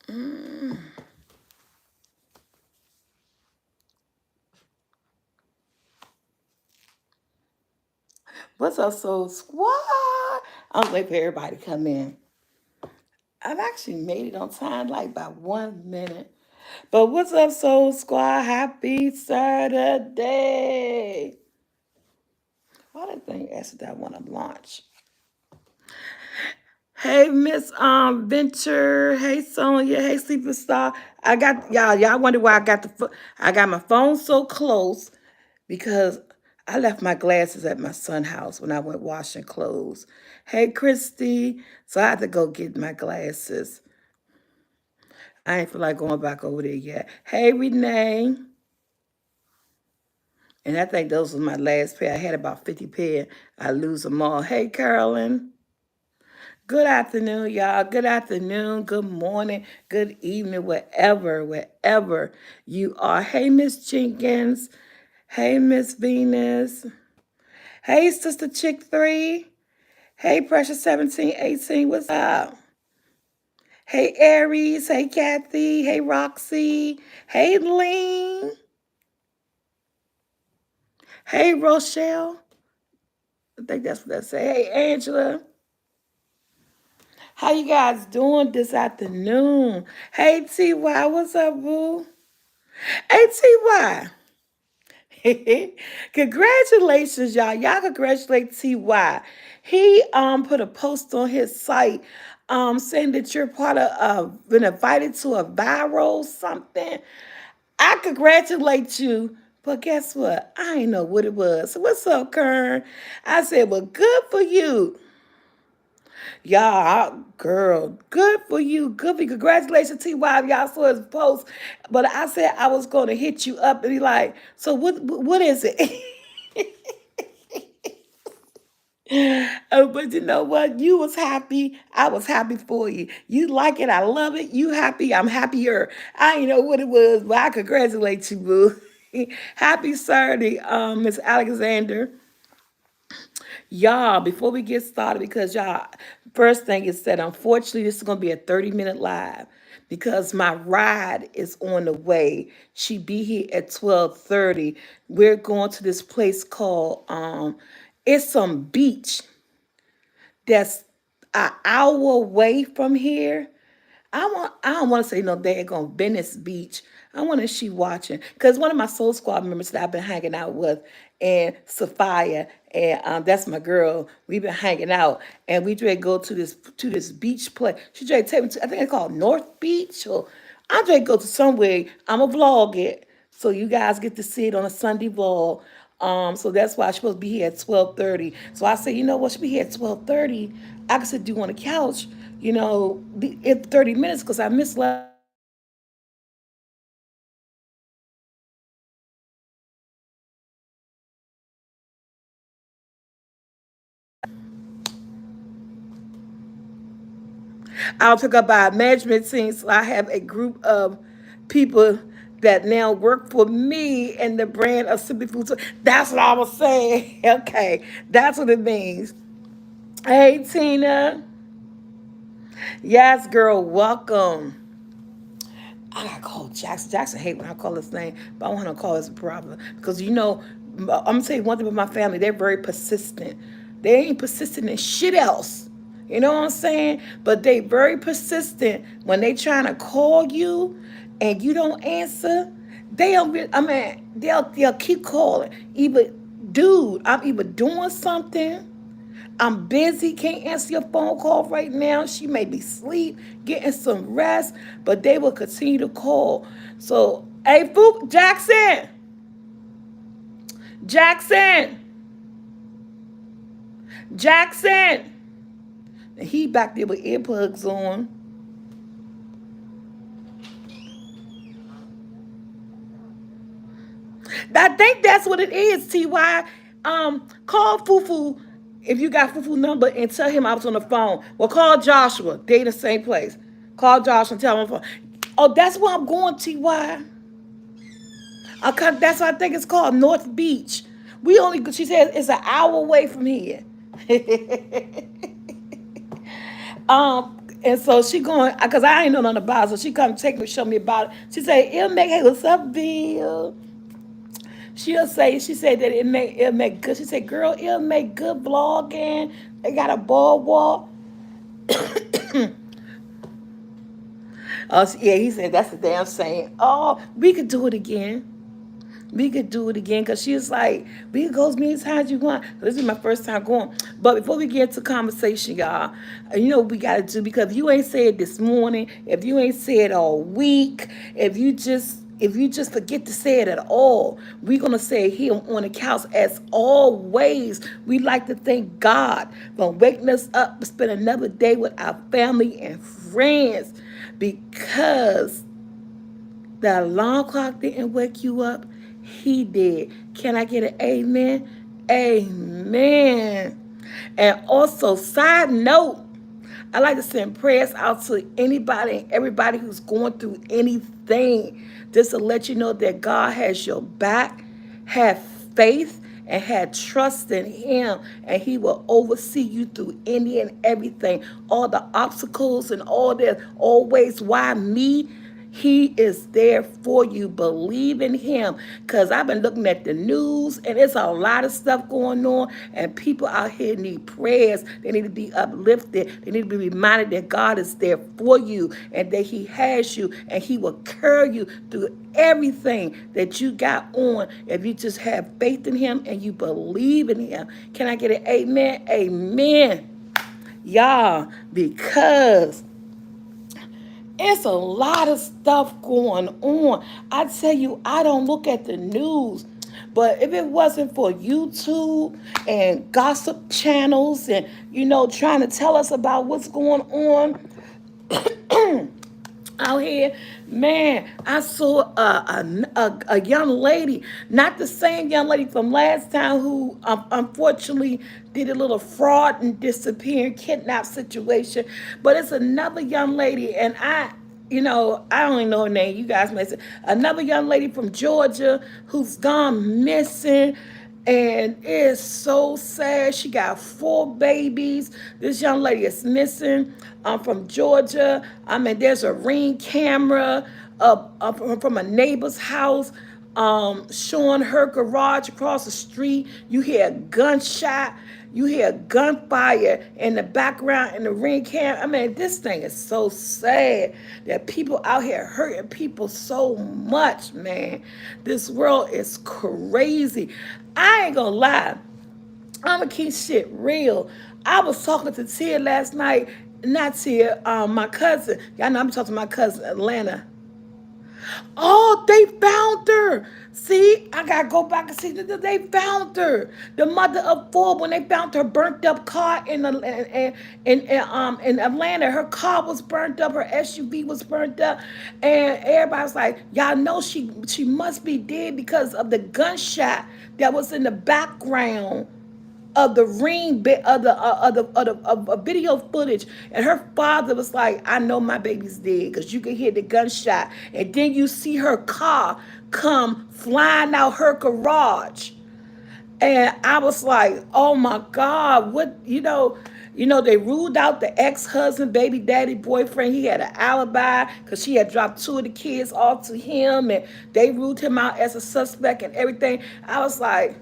Mm. What's up, Soul Squad? I'm waiting for everybody to come in. I've actually made it on time, like by 1 minute. But what's up, Soul Squad? Happy Saturday. Why did thing ask that I want to launch? Hey, Miss Venture. Hey, Sonia. Hey, Superstar. I got y'all. Y'all wonder why I got my phone so close because I left my glasses at my son's house when I went washing clothes. Hey, Christy. So I had to go get my glasses. I ain't feel like going back over there yet. Hey, Renee. And I think those were my last pair. I had about 50 pair. I lose them all. Hey, Carolyn. Good afternoon, y'all. Good afternoon. Good morning. Good evening, wherever you are. Hey, Miss Jenkins. Hey, Miss Venus. Hey, Sister Chick 3. Hey, Precious 1718. What's up? Hey, Aries. Hey, Kathy. Hey, Roxy. Hey, Lean. Hey, Rochelle. I think that's what I say. Hey, Angela. How you guys doing this afternoon? Hey, TY. What's up, boo? Hey, TY. Congratulations, y'all. Y'all congratulate TY. He put a post on his site saying that you're part of been invited to a viral something. I congratulate you, but guess what? I ain't know what it was. So what's up, Kern? I said, well, good for you. Y'all, girl, good for you. Good for you. Congratulations, TY. Y'all saw his post. But I said I was going to hit you up and be like, so what is it? But you know what? You was happy. I was happy for you. You like it. I love it. You happy. I'm happier. I ain't know what it was, but I congratulate you, boo. Happy Saturday, Miss Alexander. Y'all, before we get started, because y'all, first thing is that unfortunately this is gonna be a 30-minute live because my ride is on the way. She be here at 12:30. We're going to this place called it's some beach that's an hour away from here. I don't want to say no daggone Venice Beach. I wonder if she watching. Because one of my Soul Squad members that I've been hanging out with, and Sophia, and that's my girl. We've been hanging out, and we try to go to this beach place. She tried to take me to, I think it's called North Beach, or I'm trying to go to somewhere. I'm a vlog it, so you guys get to see it on a Sunday vlog. So that's why she's supposed to be here at 12:30. So I said, you know what, she'll be here at 12:30. I can sit do on the couch, in 30 minutes because I missed last. I'll talk about management team. So I have a group of people that now work for me in the brand of Simply Food. So that's what I was saying. Okay, that's what it means. Hey, Tina. Yes, girl, welcome. I gotta call Jackson. Jackson hate when I call his name, but I want to call his brother because I'm gonna tell you one thing about my family. They're very persistent. They ain't persistent in shit else. You know what I'm saying? But they very persistent when they trying to call you and you don't answer. They don't. I mean, they'll keep calling. Either, dude, I'm either doing something. I'm busy, can't answer your phone call right now. She may be asleep, getting some rest, but they will continue to call. So, hey, Foop, Jackson, Jackson. And he back there with earplugs on. I think that's what it is, Ty. Call Fufu if you got Fufu number and tell him I was on the phone. Well, call Joshua. They in the same place. Call Joshua and tell him I'm on the phone. Oh, that's where I'm going, Ty. That's what I think it's called, North Beach. She said it's an hour away from here. um, And so she going, because I ain't know nothing about it. So she come take me, show me about it. She say, it'll make, hey, what's up, Bill? She said that it'll make good. She said, girl, it'll make good vlogging. They got a boardwalk. Oh, yeah, he said, that's the damn saying. Oh, we could do it again. We could do it again, because she was like, we could go as many times you want. This is my first time going. But before we get to conversation, y'all, you know what we got to do, because if you ain't said this morning, if you ain't said all week, if you just forget to say it at all, we're going to say it here on the couch. As always, we like to thank God for waking us up to spend another day with our family and friends, because the alarm clock didn't wake you up. He did. Can I get an amen? Amen. And also, side note, I like to send prayers out to anybody and everybody who's going through anything, just to let you know that God has your back. Have faith and have trust in Him, and He will oversee you through any and everything, all the obstacles and all that. Always, why me? He is there for you. Believe in him. Because I've been looking at the news, and it's a lot of stuff going on. And people out here need prayers. They need to be uplifted. They need to be reminded that God is there for you, and that he has you, and he will carry you through everything that you got on, if you just have faith in him and you believe in him. Can I get an amen? Amen. Y'all, because it's a lot of stuff going on. I tell you, I don't look at the news. But if it wasn't for YouTube and gossip channels and, trying to tell us about what's going on out here, man, I saw a young lady, not the same young lady from last time, who unfortunately did a little fraud and disappear, kidnap situation, but it's another young lady, and I don't even know her name. You guys may say, another young lady from Georgia who's gone missing. And it's so sad. She got 4 babies. This young lady is missing, from Georgia. I mean, there's a ring camera from a neighbor's house, showing her garage across the street. You hear a gunshot. You hear gunfire in the background in the ring cam. I mean, this thing is so sad that people out here hurting people so much, man. This world is crazy. I ain't gonna lie. I'm gonna keep shit real. I was talking to Tia last night. Not Tia, my cousin. Y'all know I'm talking to my cousin, Atlanta. Oh, they found her. See, I gotta go back and see that they found her. The mother of 4, when they found her burnt up car in Atlanta, her car was burnt up, her SUV was burnt up, and everybody's like, y'all know she must be dead because of the gunshot that was in the background of the ring bit of video footage. And her father was like, I know my baby's dead, because you can hear the gunshot, and then you see her car come flying out her garage. And I was like, oh my God, they ruled out the ex-husband, baby daddy, boyfriend. He had an alibi because she had dropped 2 of the kids off to him, and they ruled him out as a suspect and everything. I was like,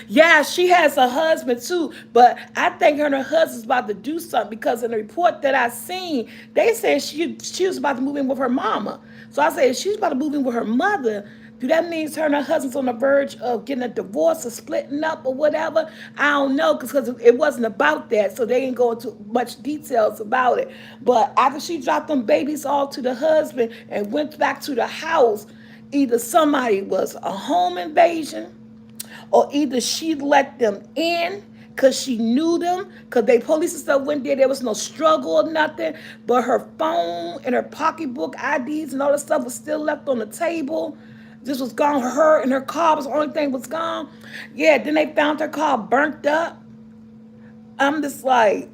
yeah, she has a husband too, but I think her and her husband's about to do something, because in the report that I seen, they said she was about to move in with her mama. So I said, if she's about to move in with her mother, do that mean her and her husband's on the verge of getting a divorce or splitting up or whatever? I don't know, because it wasn't about that, so they didn't go into much details about it. But after she dropped them babies off to the husband and went back to the house, either somebody was a home invasion, or either she let them in because she knew them, because they police and stuff went there. There was no struggle or nothing, but her phone and her pocketbook, IDs and all that stuff was still left on the table. This was gone. Her and her car was the only thing was gone. Yeah, then they found her car burnt up. I'm just like,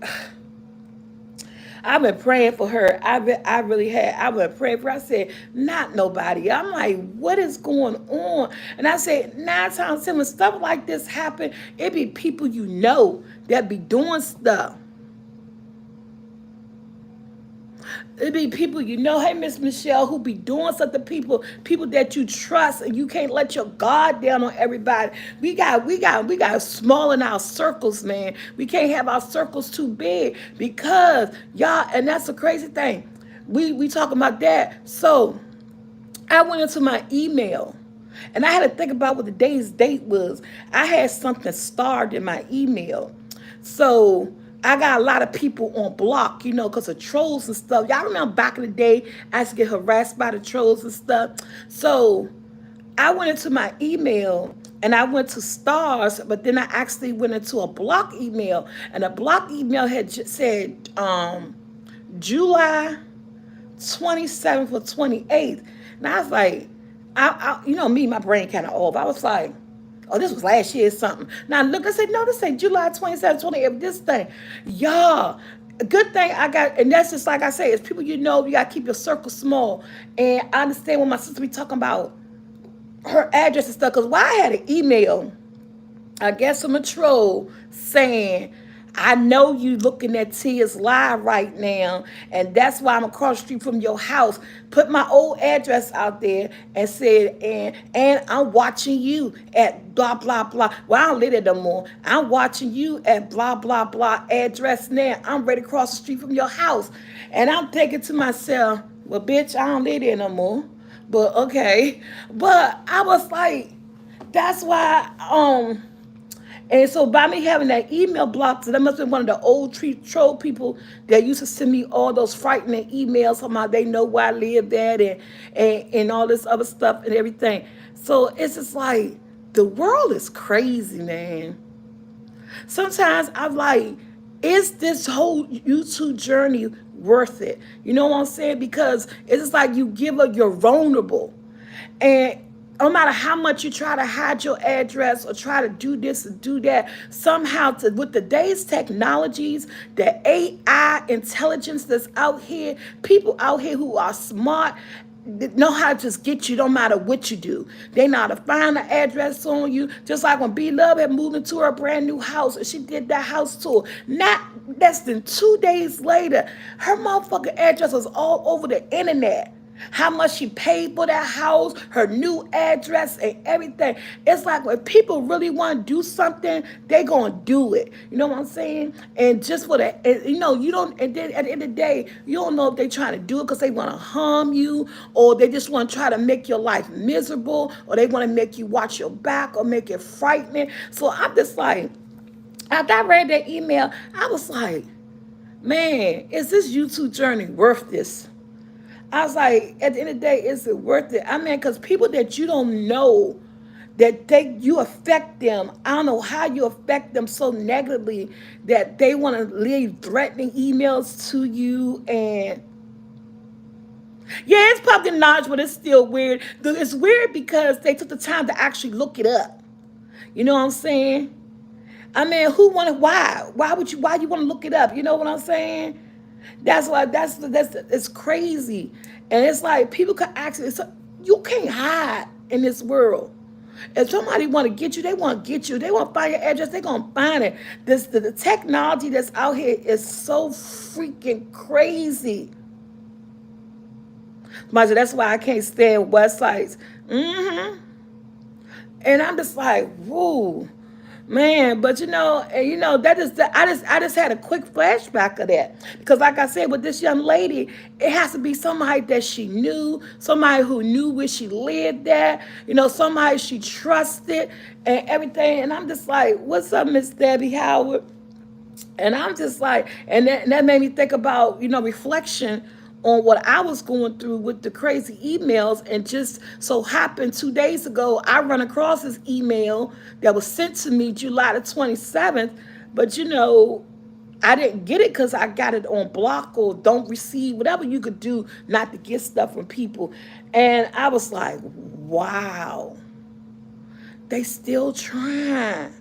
I've been praying for her. I really had. I've been praying for her. I said, not nobody. I'm like, what is going on? And I said, 9 times 10, when stuff like this happen, it be people that be doing stuff. It be people you know, hey Miss Michelle, who be doing something. People that you trust, and you can't let your guard down on everybody. We got small in our circles, man. We can't have our circles too big because y'all, and that's the crazy thing. We talking about that. So I went into my email and I had to think about what the day's date was. I had something starred in my email. So I got a lot of people on block, because of trolls and stuff. Y'all remember back in the day, I used to get harassed by the trolls and stuff. So I went into my email and I went to stars, but then I actually went into a block email. And a block email had said July 27th or 28th. And I was like, me, my brain kind of off. I was like, oh, this was last year or something. Now look, I said, no, this ain't July 27th, 28th, this thing. Y'all, a good thing I got, and that's just like I say, it's people you got to keep your circle small. And I understand when my sister be talking about her address and stuff, because why I had an email, I guess from a troll saying, I know you looking at Tia's live right now, and that's why I'm across the street from your house. Put my old address out there and said, and I'm watching you at blah blah blah. Well, I don't live there no more. I'm watching you at blah blah blah address now. I'm ready to cross the street from your house. And I'm thinking to myself, well, bitch, I don't live there no more. But okay. But I was like, that's why and so by me having that email blocked, so that must have been one of the old troll people that used to send me all those frightening emails talking about they know where I live at, and all this other stuff and everything. So it's just like the world is crazy, man. Sometimes I'm like, is this whole YouTube journey worth it? You know what I'm saying? Because it's just like you give up, you're vulnerable. And no matter how much you try to hide your address or try to do this and do that, somehow with today's technologies, the AI intelligence that's out here, people out here who are smart, know how to just get you no matter what you do. They know how to find the address on you. Just like when B Love had moved into her brand new house and she did that house tour. Not less than 2 days later, her motherfucking address was all over the internet. How much she paid for that house, her new address, and everything. It's like when people really want to do something, they gonna do it. You know what I'm saying? And just for that, you don't. And then at the end of the day, you don't know if they trying to do it because they want to harm you, or they just want to try to make your life miserable, or they want to make you watch your back, or make it frightening. So I'm just like, after I read that email, I was like, man, is this YouTube journey worth this? I was like, at the end of the day, is it worth it? I mean, because people that you don't know, that you affect them. I don't know how you affect them so negatively that they want to leave threatening emails to you. And yeah, it's public knowledge, but it's still weird. It's weird because they took the time to actually look it up. You know what I'm saying? I mean, why you want to look it up? You know what I'm saying? That's why that's it's crazy. And it's like people can actually, you can't hide in this world. If somebody want to get you, they want to get you. They want to find your address, they're going to find it. The technology that's out here is so freaking crazy. That's why I can't stand websites. And I'm just like, whoa. Man, but that is I just had a quick flashback of that. Because like I said, with this young lady, it has to be somebody that she knew, somebody who knew where she lived at, somebody she trusted and everything. And I'm just like, what's up, Miss Debbie Howard? And I'm just like, and that made me think about, reflection on what I was going through with the crazy emails. And just so happened 2 days ago, I run across this email that was sent to me July the 27th. But, I didn't get it because I got it on block or don't receive, whatever you could do not to get stuff from people. And I was like, wow, they still trying.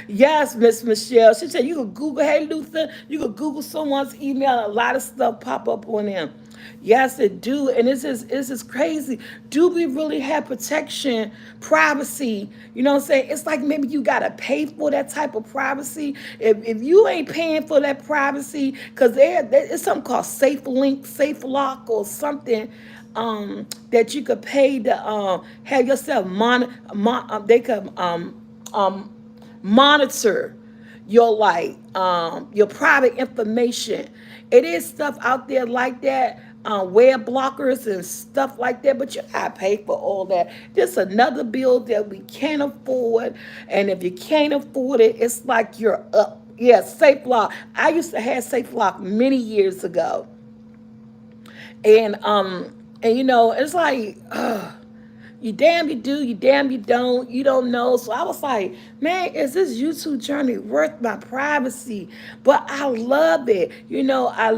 Yes, Miss Michelle. She said you could Google, hey Luther, you could Google someone's email, a lot of stuff pop up on them. Yes, it do, and this is crazy. Do we really have protection, privacy? You know what I'm saying? It's like maybe you gotta pay for that type of privacy. If you ain't paying for that privacy, because there is something called Safe Link, Safe Lock, or something, that you could pay to have yourself they could um monitor your like your private information. It is stuff out there like that, web blockers and stuff like that, but you gotta pay for all that. This another bill that we can't afford, and if you can't afford it, it's like you're up. Yeah, safe lock. I used to have safe lock many years ago, and it's like, you damn you do, you damn you don't know. So I was like, man, is this YouTube journey worth my privacy? But I love it. I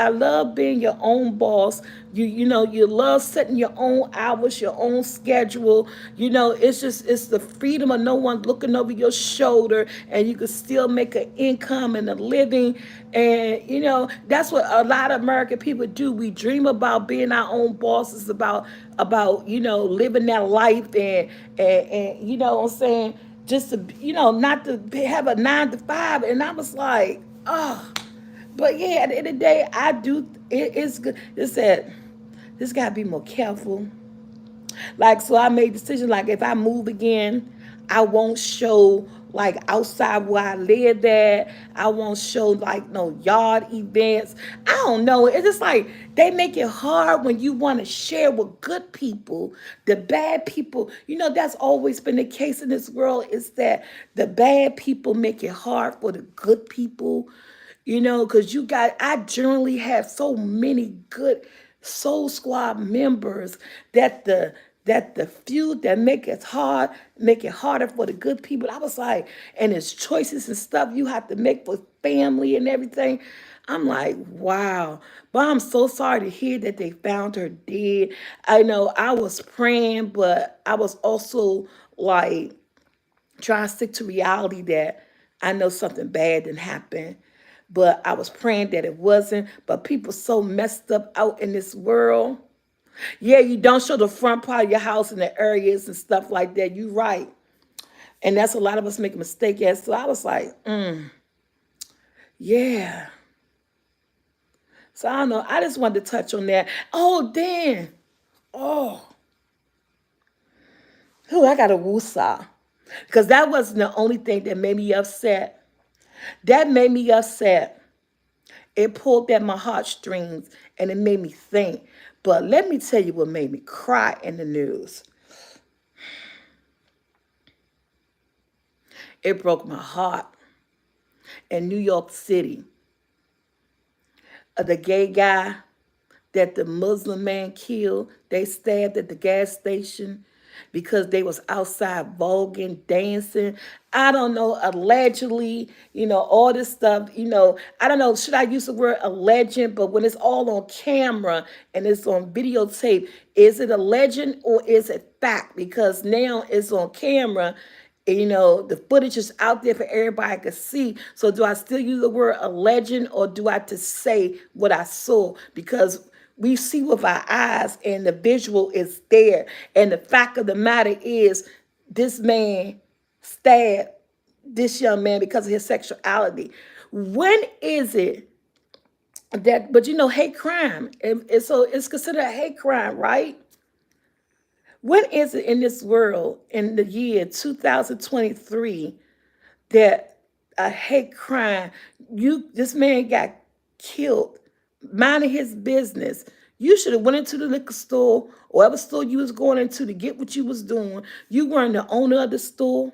love being your own boss. You love setting your own hours, your own schedule. It's the freedom of no one looking over your shoulder, and you can still make an income and a living. And that's what a lot of American people do. We dream about being our own bosses, about living that life, and what I'm saying, just to not to have a 9 to 5. And I was like, oh, but yeah, at the end of the day, I do. It's good. It's that this gotta be more careful. Like, so I made a decision, like, if I move again, I won't show like outside where I live at. I won't show like no yard events. I don't know. It's just like they make it hard when you want to share with good people. The bad people, that's always been the case in this world, is that the bad people make it hard for the good people. Because I generally have so many good Soul Squad members that the few that make it harder for the good people. I was like, and it's choices and stuff you have to make for family and everything. I'm like, wow. But I'm so sorry to hear that they found her dead. I know I was praying, but I was also like trying to stick to reality that I know something bad didn't happen. But I was praying that it wasn't. But people so messed up out in this world. Yeah, you don't show the front part of your house in the areas and stuff like that. You right. And that's a lot of us make a mistake at. So I was like, yeah. So I don't know. I just wanted to touch on that. Oh, Dan. Oh, I got a woosah. Because that wasn't the only thing that made me upset. That made me upset. It pulled at my heartstrings and it made me think. But let me tell you what made me cry in the news. It broke my heart. In New York City, the gay guy that the Muslim man killed, they stabbed at the gas station because they was outside voguing, dancing. I don't know, allegedly, all this stuff, I don't know, should I use the word alleged, but when it's all on camera and it's on videotape, is it a legend or is it fact? Because now it's on camera. The footage is out there for everybody to see. So do I still use the word a legend, or do I just say what I saw? Because we see with our eyes and the visual is there. And the fact of the matter is, this man stabbed this young man because of his sexuality. When is it but hate crime? So it's considered a hate crime, right? When is it in this world, in the year 2023, that a hate crime, this man got killed minding his business? You should have went into the liquor store or whatever store you was going into to get what you was doing. You weren't the owner of the store.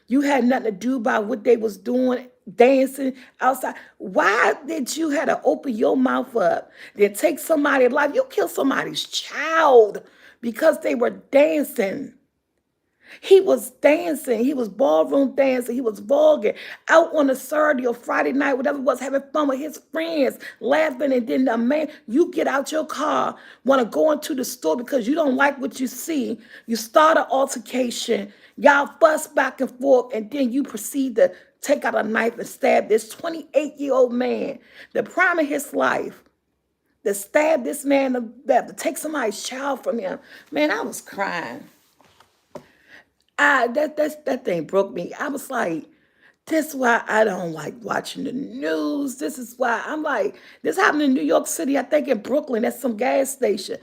You had nothing to do about what they was doing, dancing outside. Why did you have to open your mouth up, then take somebody's life? You killed somebody's child because they were dancing. He was dancing. He was ballroom dancing. He was vulgar out on a Saturday or Friday night, whatever it was, having fun with his friends, laughing. And then the man, you get out your car, want to go into the store because you don't like what you see. You start an altercation. Y'all fuss back and forth. And then you proceed to take out a knife and stab this 28-year-old man, the prime of his life. to stab this man to death, to take somebody's child from him. Man, I was crying. That thing broke me. I was like, this is why I don't like watching the news. This is why I'm like, this happened in New York City, I think in Brooklyn, at some gas station.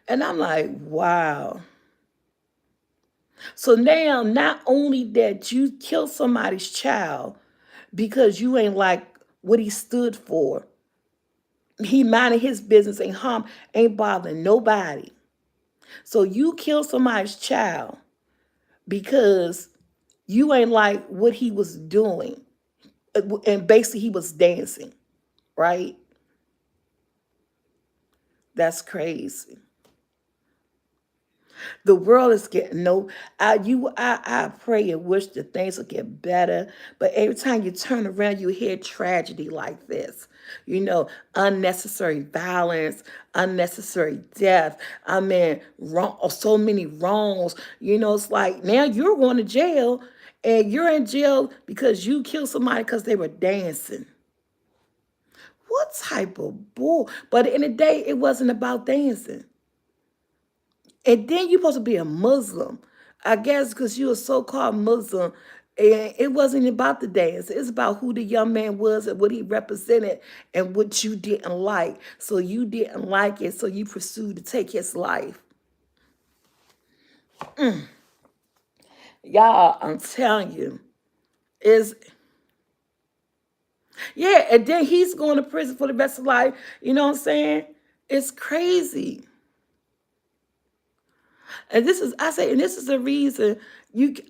And I'm like, wow. So now, not only that you kill somebody's child because you ain't like what he stood for, he minding his business, ain't harm, ain't bothering nobody. So you kill somebody's child because you ain't like what he was doing. And basically he was dancing, right? That's crazy. The world is getting no. I pray and wish that things will get better, but every time you turn around, you hear tragedy like this. You know, unnecessary violence, unnecessary death. I mean, wrong, so many wrongs. You know, it's like now you're going to jail, and you're in jail because you killed somebody because they were dancing. What type of bull? But in the day, it wasn't about dancing. And then you're supposed to be a Muslim. I guess because you're a so-called Muslim. And it wasn't about the dance. It's about who the young man was and what he represented and what you didn't like. So you didn't like it, so you pursued to take his life. Y'all, I'm telling you, is yeah, and then he's going to prison for the rest of life. You know what I'm saying? It's crazy. And this is, I say, and this is the reason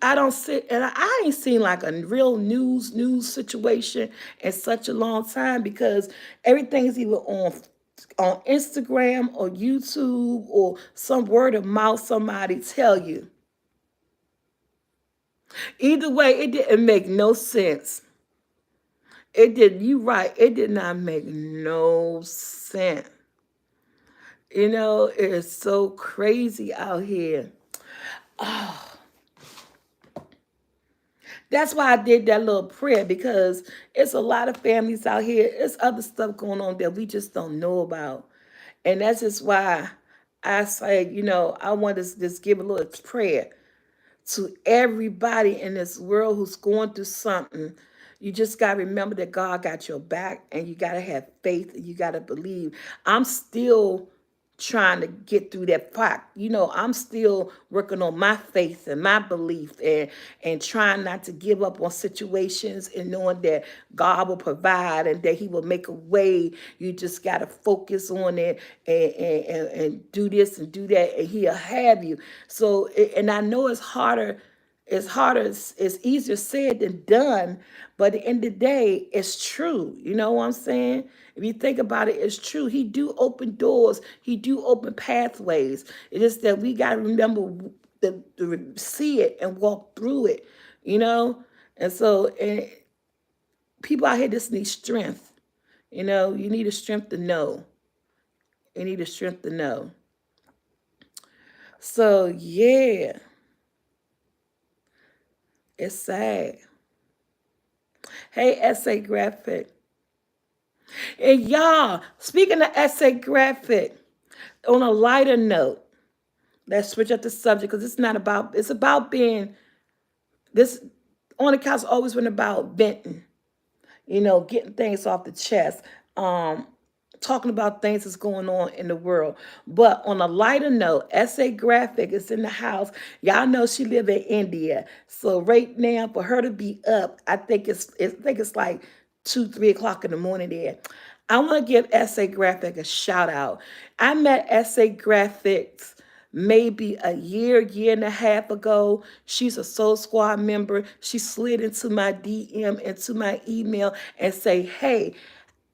I don't sit, and I ain't seen like a real news situation in such a long time because everything's either on Instagram or YouTube or some word of mouth somebody tell you. Either way, it didn't make no sense. It did, you right, it did not make no sense. You know, it's so crazy out here. That's why I did that little prayer because it's a lot of families out here. It's other stuff going on that we just don't know about. And that's just why I say, you know, I want to just give a little prayer to everybody in this world who's going through something. You just got to remember that God got your back and you got to have faith and you got to believe. I'm still trying to get through that part. You know, I'm still working on my faith and my belief and trying not to give up on situations and knowing that God will provide and that he will make a way. You just got to focus on it and do this and do that and he'll have you. So, and I know it's harder, it's easier said than done, but at the end of the day, it's true. You know what I'm saying? If you think about it, it's true. He do open doors. He do open pathways. It is that we got to remember to see it and walk through it, you know? And so people out here just need strength. You know, you need a strength to know. You need a strength to know. So, yeah, it's sad. Hey, Essay Graphic. And y'all, speaking of Essay Graphic, on a lighter note, let's switch up the subject because it's about being, this on the couch always been about venting, you know, getting things off the chest, um, talking about things that's going on in the world. But on a lighter note, SA Graphic is in the house. Y'all know she live in India. So right now, for her to be up, I think it's like 2, 3 o'clock in the morning there. I want to give SA Graphic a shout out. I met SA Graphics maybe a year and a half ago. She's a Soul Squad member. She slid into my DM, into my email, and say, hey,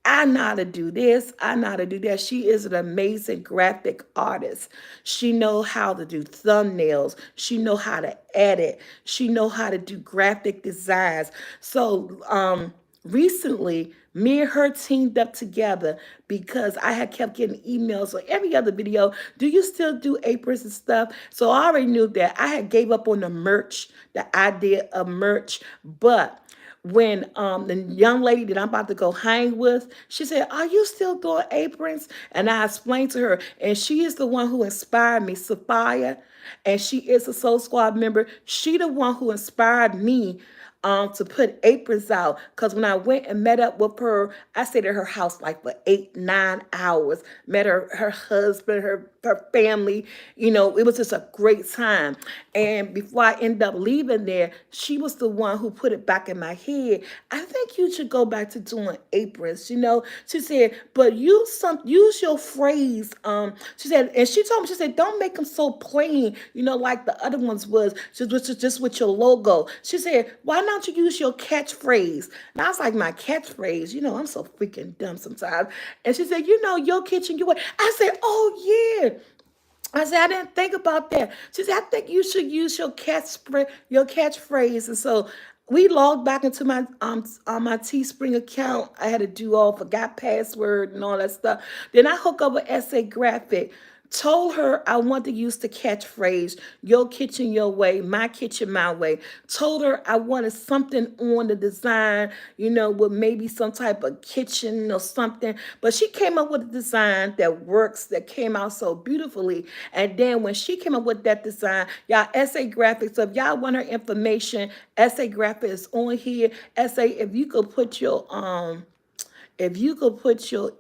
I know how to do this. I know how to do that. She is an amazing graphic artist. She know how to do thumbnails. She know how to edit. She know how to do graphic designs. So recently, me and her teamed up together because I had kept getting emails on every other video. Do you still do aprons and stuff? So I already knew that I had gave up on the merch, the idea of merch, but when the young lady that I'm about to go hang with, she said, "Are you still doing aprons?" And I explained to her, and she is the one who inspired me, Sophia, and she is a Soul Squad member. She the one who inspired me to put aprons out. Because when I went and met up with her, I stayed at her house like for 8, 9 hours. Met her husband, her family. You know, it was just a great time. And before I ended up leaving there, she was the one who put it back in my head. I think you should go back to doing aprons. You know, she said, but use your phrase. She said, and she told me, she said, don't make them so plain. You know, like the other ones was just with your logo. She said, why not you use your catchphrase? And I was like, my catchphrase, you know, I'm so freaking dumb sometimes. And she said, you know, your kitchen, your way. I said, oh yeah. I said, I didn't think about that. She said, I think you should use your catchphrase. And so we logged back into my my Teespring account. I had to do all forgot password and all that stuff. Then I hook up with SA Graphic. Told her I want to use the catchphrase, your kitchen your way, my kitchen my way. Told her I wanted something on the design, you know, with maybe some type of kitchen or something. But she came up with a design that works, that came out so beautifully. And then when she came up with that design, y'all, SA Graphics, so if y'all want her information, SA Graphics is on here. SA, if you could put your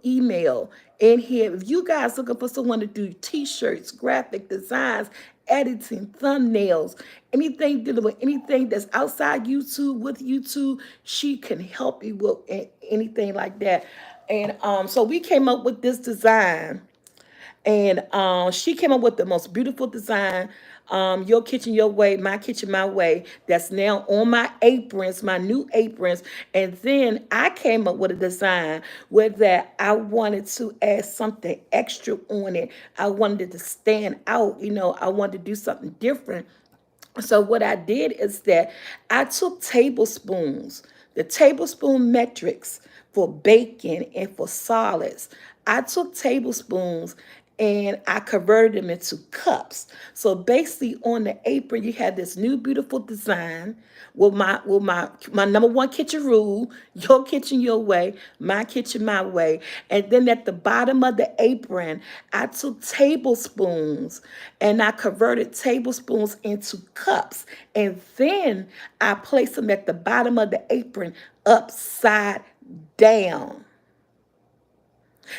email in here, if you guys looking for someone to do t-shirts, graphic designs, editing, thumbnails, anything dealing with anything that's outside YouTube, with YouTube, she can help you with anything like that. And so we came up with this design, and she came up with the most beautiful design, your kitchen your way, my kitchen my way, that's now on my aprons, my new aprons. And then I came up with a design where that I wanted to add something extra on it. I wanted it to stand out, you know, I wanted to do something different. So what I did is that I took tablespoons, the tablespoon metrics for bacon and for solids. I took tablespoons and I converted them into cups. So basically on the apron you have this new beautiful design with my number one kitchen rule, your kitchen your way, my kitchen my way. And then at the bottom of the apron, I took tablespoons and I converted tablespoons into cups. And then I placed them at the bottom of the apron upside down.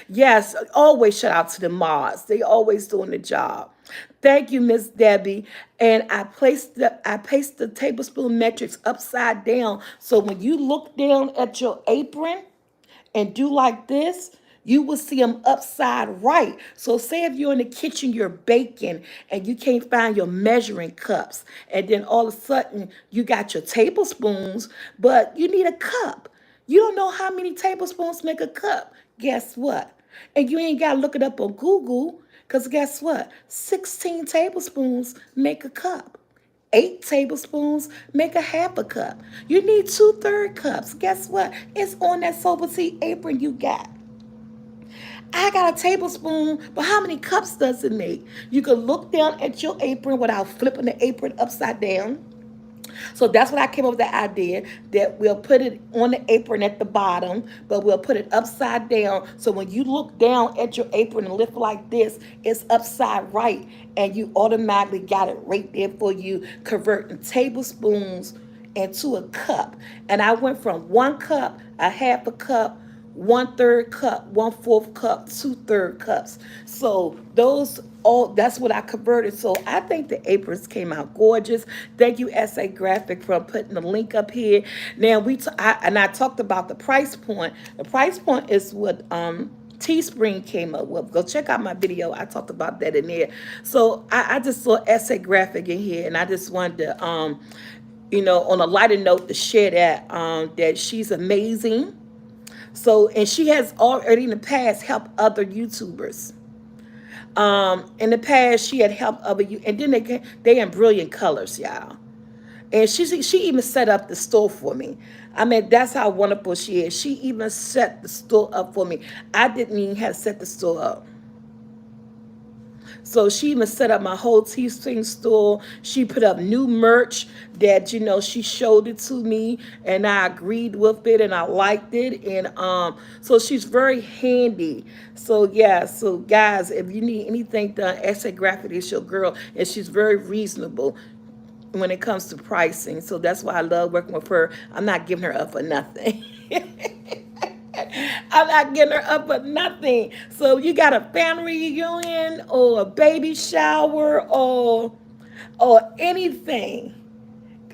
Yes, always shout out to the mods. They always doing the job. Thank you, Miss Debbie. And I placed the tablespoon metrics upside down. So when you look down at your apron and do like this, you will see them upside right. So say if you're in the kitchen, you're baking and you can't find your measuring cups, and then all of a sudden you got your tablespoons, but you need a cup. You don't know how many tablespoons make a cup. Guess what? And you ain't got to look it up on Google, because guess what? 16 tablespoons make a cup. 8 tablespoons make a half a cup. You need 2/3 cups. Guess what? It's on that Soulfult Tea apron you got. I got a tablespoon, but how many cups does it make? You can look down at your apron without flipping the apron upside down. So that's what I came up with the idea, that we'll put it on the apron at the bottom, but we'll put it upside down. So when you look down at your apron and lift like this, it's upside right. And you automatically got it right there for you, converting tablespoons into a cup. And I went from 1 cup, a half a cup, 1/3 cup, 1/4 cup, 2/3 cups. So those all, that's what I converted. So I think the aprons came out gorgeous. Thank you, SA Graphic, for putting the link up here. Now I talked about the price point. The price point is what Teespring came up with. Go check out my video. I talked about that in there. So I just saw SA Graphic in here, and I just wanted to you know, on a lighter note, to share that she's amazing. So, and she has already in the past helped other YouTubers. In the past, she had helped other you, and then they in brilliant colors, y'all. And she even set up the store for me. I mean, that's how wonderful she is. She even set the store up for me. I didn't even have to set the store up. So she even set up my whole teaching store. She put up new merch that she showed it to me, and I agreed with it, and I liked it, and so she's very handy. So yeah, so guys, if you need anything done, Essay Graphic is your girl, and she's very reasonable when it comes to pricing. So that's why I love working with her. I'm not giving her up for nothing. I'm not getting her up for nothing. So you got a family reunion or a baby shower or anything,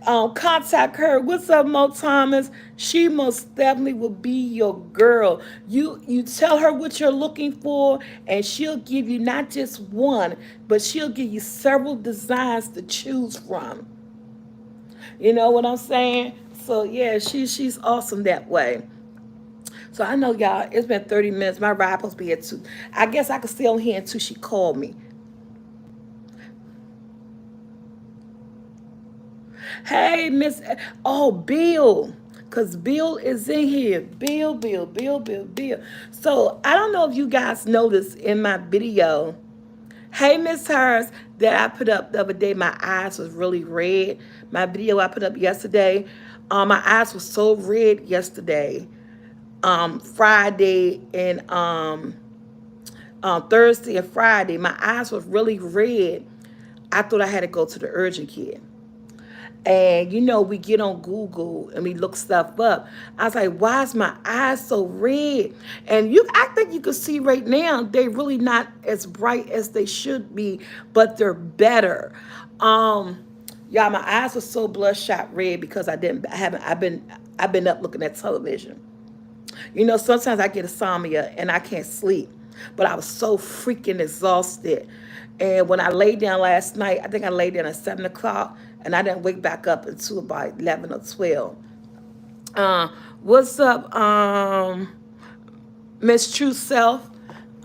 contact her. What's up, Mo Thomas? She most definitely will be your girl. You tell her what you're looking for, and she'll give you not just one, but she'll give you several designs to choose from. You know what I'm saying? So yeah, she's awesome that way. So I know y'all, it's been 30 minutes. My ride supposed to be at 2. I guess I could stay on here until she called me. Hey, Miss, oh, Bill. Because Bill is in here. Bill. So I don't know if you guys noticed in my video. Hey, Miss Harris, that I put up the other day, my eyes was really red. My video I put up yesterday, my eyes were so red yesterday. Friday and Thursday and Friday, my eyes was really red. I thought I had to go to the urgent care. And we get on Google and we look stuff up. I was like, why is my eyes so red? And I think you can see right now they really not as bright as they should be, but they're better. Y'all, my eyes were so bloodshot red because I've been up looking at television. Sometimes I get insomnia and I can't sleep, but I was so freaking exhausted. And when I laid down last night, I think I laid down at 7 o'clock, and I didn't wake back up until about 11 or 12. Uh, what's up, Miss True Self?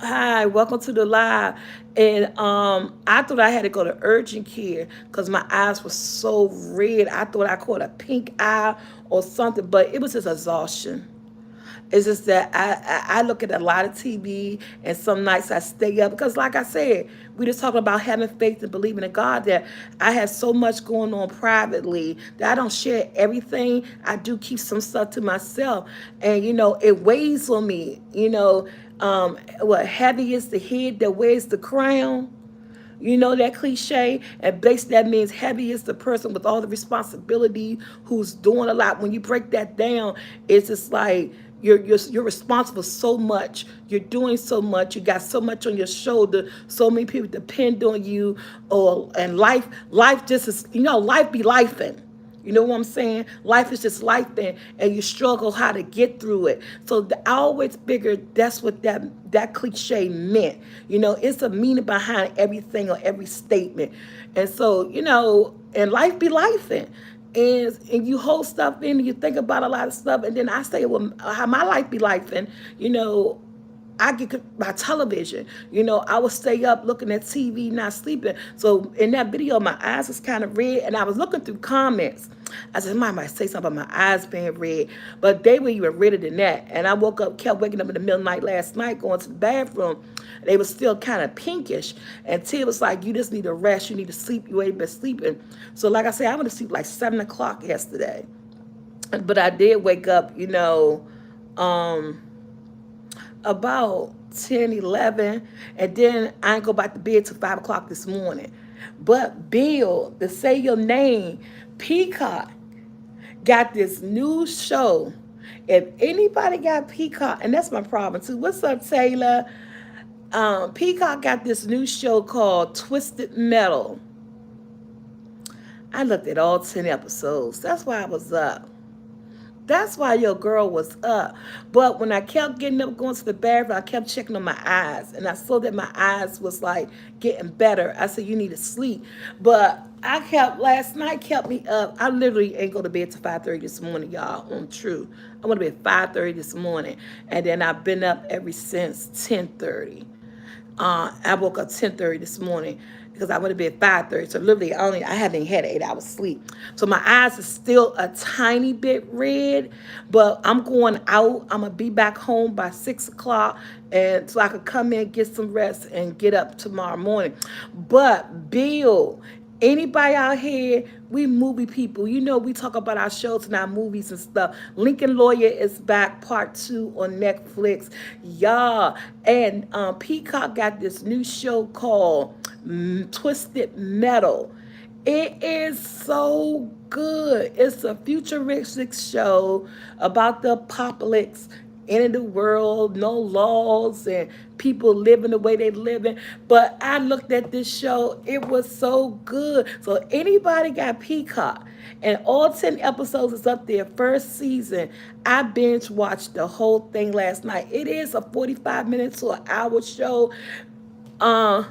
Hi, welcome to the live. And I thought I had to go to urgent care because my eyes were so red. I thought I caught a pink eye or something, but it was just exhaustion. It's just that I look at a lot of TV, and some nights I stay up because, like I said, we just talking about having faith and believing in God, that I have so much going on privately that I don't share everything. I do keep some stuff to myself, and it weighs on me. What heavy is the head that wears the crown. You know that cliche? And basically that means heavy is the person with all the responsibility who's doing a lot. When you break that down, it's just like you're responsible for so much. You're doing so much. You got so much on your shoulder. So many people depend on you. And life just is, life be lifing. You know what I'm saying? Life is just life then, and you struggle how to get through it. So I always figured that's what that cliche meant. It's a meaning behind everything or every statement. And so, and life be life then. And you hold stuff in and you think about a lot of stuff. And then I say, well, how my life be life and, I get my television. I would stay up looking at TV, not sleeping. So in that video, my eyes was kind of red, and I was looking through comments. I said, "Mom, might say something about my eyes being red," but they were even redder than that. And I kept waking up in the middle of the night last night, going to the bathroom. They were still kind of pinkish, and Tia was like, "You just need to rest. You need to sleep. You ain't been sleeping." So like I said, I went to sleep like 7 o'clock yesterday, but I did wake up, about 10, 11, and then I ain't go back to bed till 5 o'clock this morning. But Bill, to say your name, Peacock got this new show. If anybody got Peacock, and that's my problem too. What's up, Taylor? Peacock got this new show called Twisted Metal. I looked at all 10 episodes. That's why I was up. That's why your girl was up. But when I kept getting up, going to the bathroom, I kept checking on my eyes. And I saw that my eyes was like getting better. I said, you need to sleep. But last night kept me up. I literally ain't go to bed till 5:30 this morning, y'all. On true. I went to bed 5:30 this morning. And then I've been up ever since 10:30. I woke up 10:30 this morning because I went to bed 5:30. So literally, I haven't had 8 hours sleep. So my eyes are still a tiny bit red, but I'm going out. I'm gonna be back home by 6 o'clock, and so I could come in, get some rest, and get up tomorrow morning. But Bill, anybody out here, we movie people. You know, we talk about our shows and our movies and stuff. Lincoln Lawyer is back, part two on Netflix. Yeah. And Peacock got this new show called Twisted Metal. It is so good. It's a futuristic show about the apocalypse, end of the world, no laws, and people living the way they living. But I looked at this show, it was so good. So anybody got Peacock, and all 10 episodes is up there, first season. I binge watched the whole thing last night. It is a 45 minutes to an hour show. uh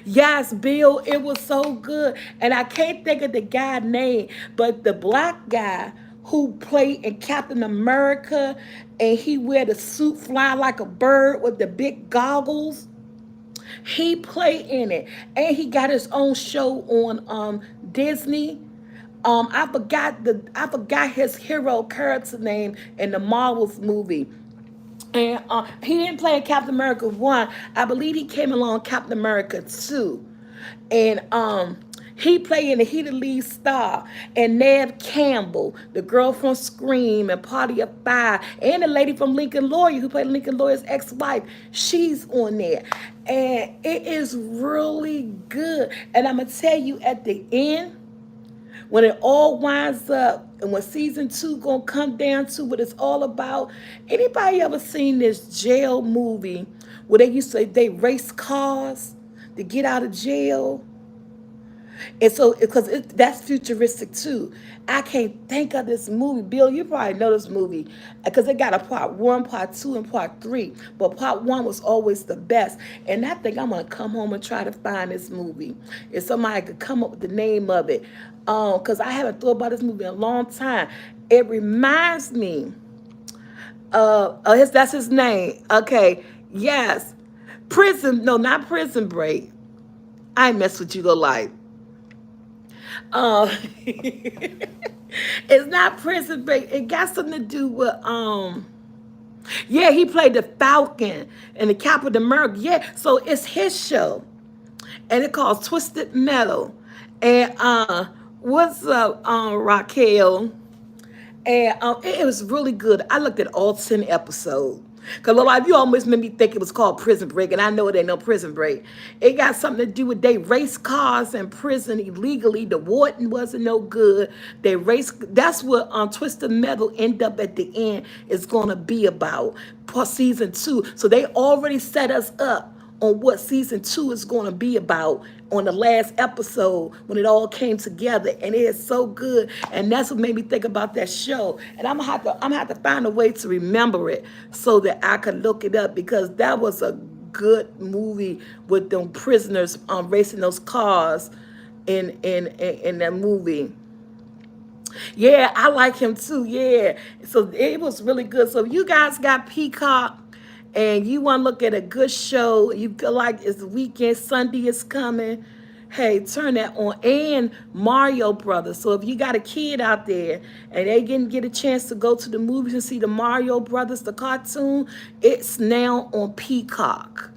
Yes, Bill, it was so good. And I can't think of the guy's name, but the black guy who played in Captain America, and he wear the suit fly like a bird with the big goggles. He played in it. And he got his own show on Disney. I forgot his hero character name in the Marvels movie. And he didn't play in Captain America 1. I believe he came along Captain America 2. And he played in the He the Lead Star. And Neve Campbell, the girl from Scream and Party of Five, and the lady from Lincoln Lawyer who played Lincoln Lawyer's ex-wife, she's on there. And it is really good. And I'm going to tell you at the end, when it all winds up and when season two gonna come down to what it's all about. Anybody ever seen this jail movie where they race cars to get out of jail? And so, because that's futuristic too. I can't think of this movie. Bill, you probably know this movie because it got a part one, part two, and part three. But part one was always the best. And I think I'm going to come home and try to find this movie. If somebody could come up with the name of it. Because I haven't thought about this movie in a long time. It reminds me that's his name. Okay, yes. No, not Prison Break. I mess with you, little life. Um, it's not Prison Break. It got something to do with yeah, he played the Falcon and the Captain America. Yeah, so it's his show, and it called Twisted Metal. And what's up, Raquel? And it was really good. I looked at all 10 episodes. Because a lot of you almost made me think it was called Prison Break, and I know it ain't no Prison Break. It got something to do with they race cars in prison illegally. The warden wasn't no good. They race. That's what Twisted Metal end up at the end is going to be about for season two. So they already set us up on what season two is going to be about on the last episode when it all came together, and it is so good. And that's what made me think about that show. And I'm gonna have to find a way to remember it so that I can look it up, because that was a good movie with them prisoners racing those cars in that movie. Yeah, I like him too. Yeah. So it was really good. So if you guys got Peacock and you want to look at a good show, you feel like it's the weekend, Sunday is coming, hey, turn that on. And Mario Brothers. So if you got a kid out there and they didn't get a chance to go to the movies and see the Mario Brothers, the cartoon, it's now on Peacock.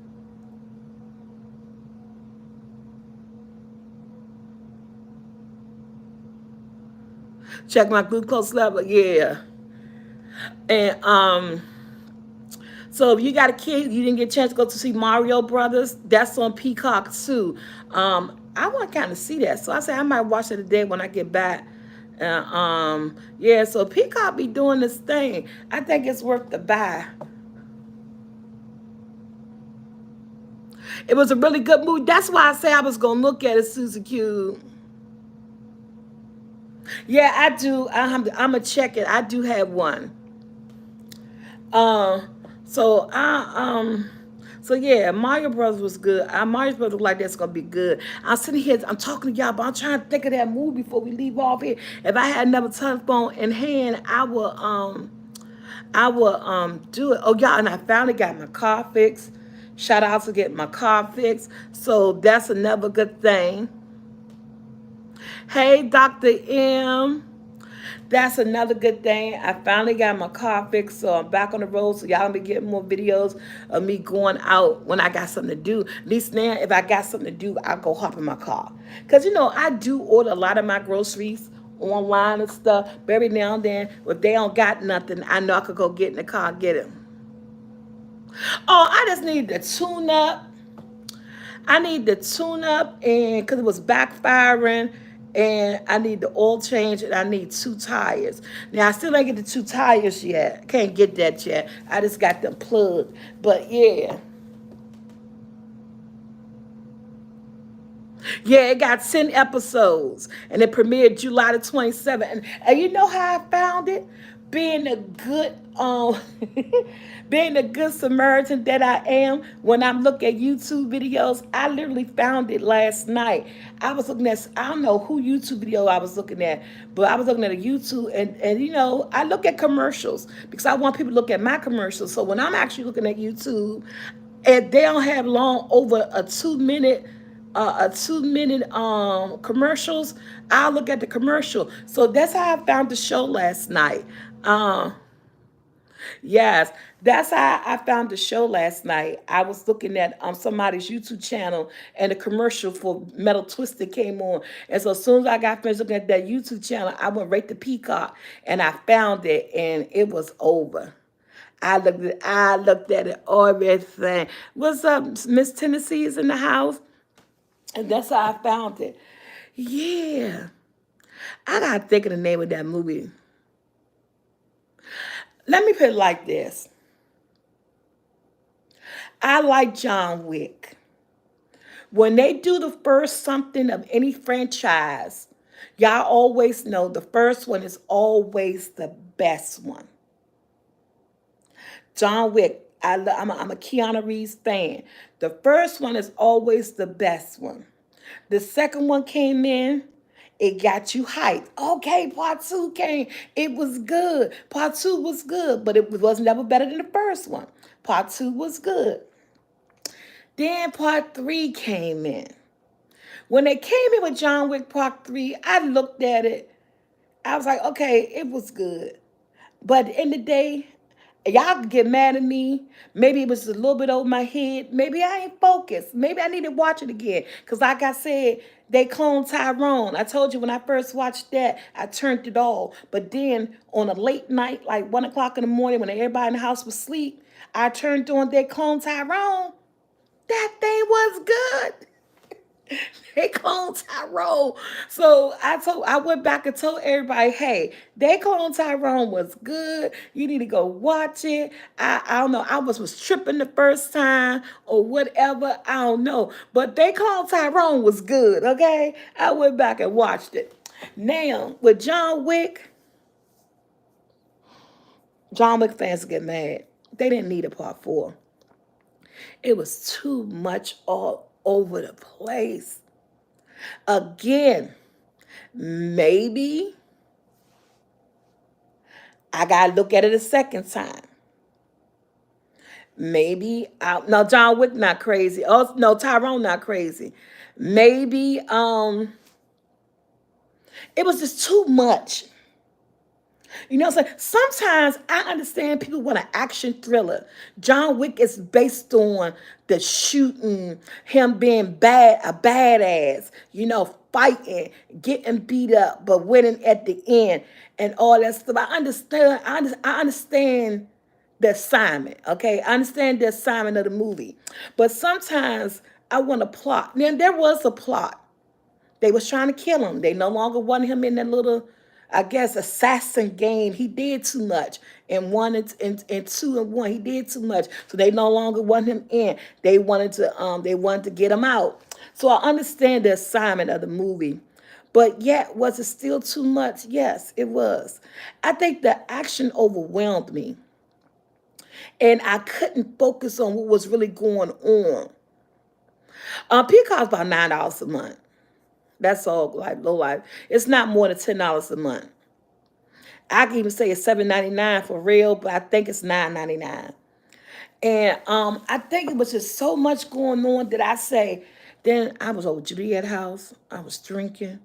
Check my glucose level. Yeah. And so if you got a kid, you didn't get a chance to go to see Mario Brothers, that's on Peacock too. I want to kind of see that. So I said I might watch it today when I get back. Yeah, so Peacock be doing this thing. I think it's worth the buy. It was a really good movie. That's why I say I was going to look at it, Susie Q. Yeah, I do. I'm going to check it. I do have one. Uh, so so yeah, Mario Brothers was good. Mario Brothers look like that's gonna be good. I'm sitting here, I'm talking to y'all, but I'm trying to think of that movie before we leave off here. If I had another telephone in hand, I will do it. Oh y'all, and I finally got my car fixed. Shout out to get my car fixed. So that's another good thing. Hey, Dr. M. That's another good thing. I finally got my car fixed, so I'm back on the road. So y'all gonna be getting more videos of me going out when I got something to do. At least now, if I got something to do, I'll go hop in my car. Cause you know I do order a lot of my groceries online and stuff. But every now and then, if they don't got nothing, I know I could go get in the car and get it. Oh, I just need the tune up. I need the tune up, and because it was backfiring, and I need the oil change, and I need two tires. Now I still ain't get the two tires yet. Can't get that yet. I just got them plugged. But yeah. Yeah, it got 10 episodes and it premiered July the 27th. And you know how I found it? Being a good being a good Samaritan that I am, when I'm looking at YouTube videos, I literally found it last night. I was looking at, I don't know who YouTube video I was looking at, but I was looking at a YouTube, and you know, I look at commercials because I want people to look at my commercials. So when I'm actually looking at YouTube, and they don't have long over a 2 minute commercials, I'll look at the commercial. So that's how I found the show last night. um yes, that's how I found the show last night. I was looking at somebody's YouTube channel, and the commercial for Metal Twisted came on. And so as soon as I got finished looking at that YouTube channel, I went right to Peacock, and I found it, and it was over. I looked at it, everything. What's up? Miss Tennessee is in the house. And that's how I found it. Yeah. I gotta think of the name of that movie. Let me put it like this. I like John Wick. When they do the first something of any franchise, y'all always know the first one is always the best one. John Wick, I'm a Keanu Reeves fan. The first one is always the best one. The second one came in, it got you hyped. Okay, part two came. It was good. Part two was good, but it was never better than the first one. Part two was good. Then part three came in. When they came in with John Wick Part 3, I looked at it. I was like, okay, it was good. But at the end of the day, y'all could get mad at me. Maybe it was a little bit over my head. Maybe I ain't focused. Maybe I need to watch it again. Because like I said, they cloned Tyrone. I told you when I first watched that, I turned it off. But then on a late night, like 1 o'clock in the morning when everybody in the house was asleep, I turned on They Clone Tyrone. That thing was good. They cloned Tyrone. So I went back and told everybody, hey, They Clone Tyrone was good. You need to go watch it. I don't know. I was tripping the first time or whatever. I don't know. But They Clone Tyrone was good, okay? I went back and watched it. Now, with John Wick, John Wick fans get mad. They didn't need a part four. It was too much all over the place. Again, maybe I gotta look at it a second time. Maybe no, John Wick not crazy. Oh no, Tyrone not crazy. Maybe it was just too much. You know what I'm saying? Sometimes I understand people want an action thriller. John Wick is based on the shooting, him being a badass, you know, fighting, getting beat up, but winning at the end and all that stuff. I understand the assignment, okay? I understand the assignment of the movie. But sometimes I want a plot. Now, there was a plot. They was trying to kill him. They no longer want him in that little, I guess, assassin game. He did too much. And one and two and one, he did too much. So they no longer want him in. They wanted to get him out. So I understand the assignment of the movie. But yet, was it still too much? Yes, it was. I think the action overwhelmed me. And I couldn't focus on what was really going on. Peacock's about $9 a month. That's all, like low life. It's not more than $10 a month. I can even say it's $7.99 for real, but I think it's $9.99. And I think it was just so much going on that I say, then I was over Juliet house. I was drinking.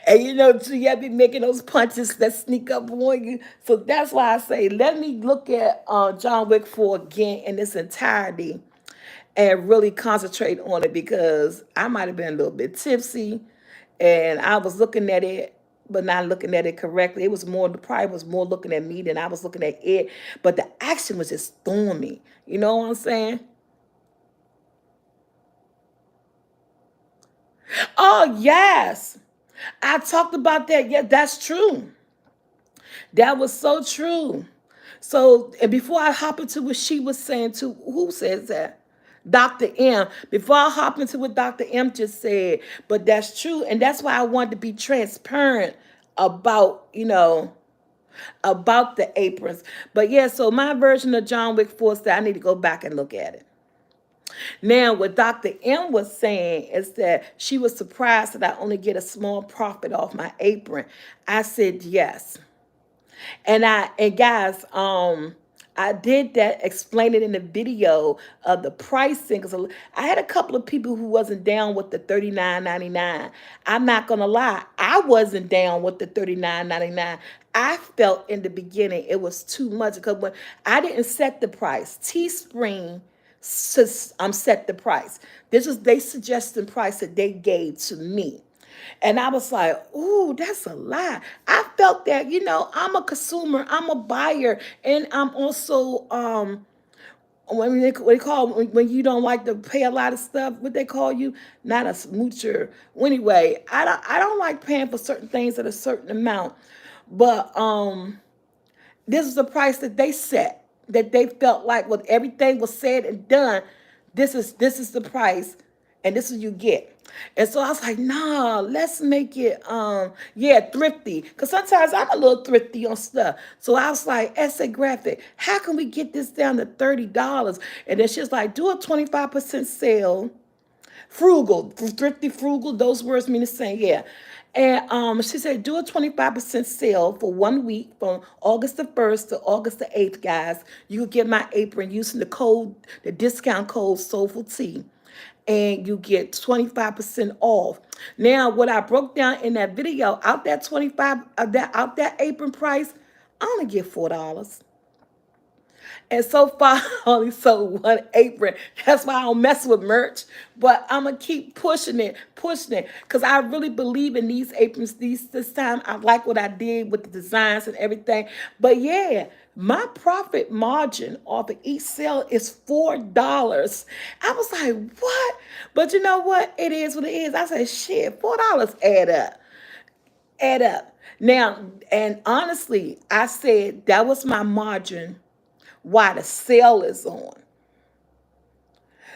And Juliet be making those punches that sneak up on you. So that's why I say, let me look at John Wick 4 again in its entirety and really concentrate on it, because I might have been a little bit tipsy and I was looking at it but not looking at it correctly. It was more, the pride was more looking at me than I was looking at it. But the action was just stormy. You know what I'm saying? Oh yes. I talked about that. Yeah, that's true. That was so true. So, and before I hop into what she was saying to, who says that? Dr. M. Before I hop into what Dr. M just said, but that's true. And that's why I wanted to be transparent about, about the aprons. But yeah, so my version of John Wick 4 said I need to go back and look at it. Now, what Dr. M was saying is that she was surprised that I only get a small profit off my apron. I said yes. And guys, I did that, explain it in the video of the pricing, because I had a couple of people who wasn't down with the $39.99. I'm not gonna lie, I wasn't down with the $39.99. I felt in the beginning it was too much, because when I didn't set the price, Teespring set the price. This was they suggested price that they gave to me. And I was like, ooh, that's a lot. I felt that, I'm a consumer, I'm a buyer, and I'm also what they call when you don't like to pay a lot of stuff, what they call you, not a smoocher. Well, anyway, I don't like paying for certain things at a certain amount. But this is the price that they set, that they felt like when everything was said and done, this is the price, and this is what you get. And so I was like, nah, let's make it yeah, thrifty. Cause sometimes I'm a little thrifty on stuff. So I was like, essay graphic, how can we get this down to $30? And then she's like, do a 25% sale. Frugal, thrifty, frugal, those words mean the same, yeah. And she said, do a 25% sale for 1 week from August the 1st to August the 8th, guys. You can get my apron using the discount code Soulful Tea, and you get 25% off. Now, what I broke down in that video, out that 25, out that apron price, I only get $4. And so far, I only sold one apron. That's why I don't mess with merch. But I'm gonna keep pushing it, because I really believe in these aprons. This time, I like what I did with the designs and everything. But yeah, my profit margin off of each sale is $4. I was like, what? But you know what? It is what it is. I said, shit, $4 add up. Now, and honestly, I said that was my margin while the sale is on.